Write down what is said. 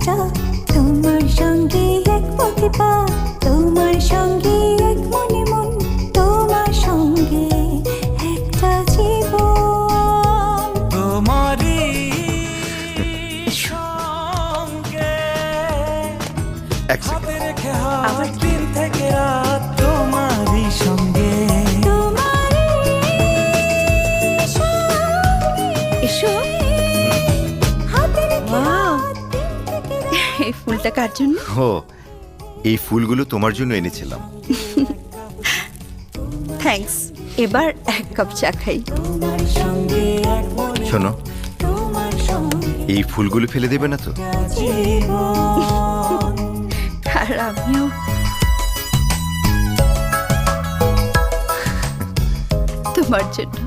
যাত্রা, তোমার সঙ্গে এক পথে পা, তোমার সঙ্গে এক মনে মন, তোমার সঙ্গে একটা জীবন। তোমারই সঙ্গে এক সেকেন্ড। হাতে রেখে হাত দিন থেকে রাত তোমারই সঙ্গে। এসো। ওয়াও, এই ফুলটা কার জন্য? ও, এই ফুলগুলো তোমার জন্য এনেছিলাম। থ্যাঙ্কস। এবার এক কাপ চা খাই। শোনো, এই ফুলগুলো ফেলে দেবে না তো? আর আমিও। তোমার জন্য।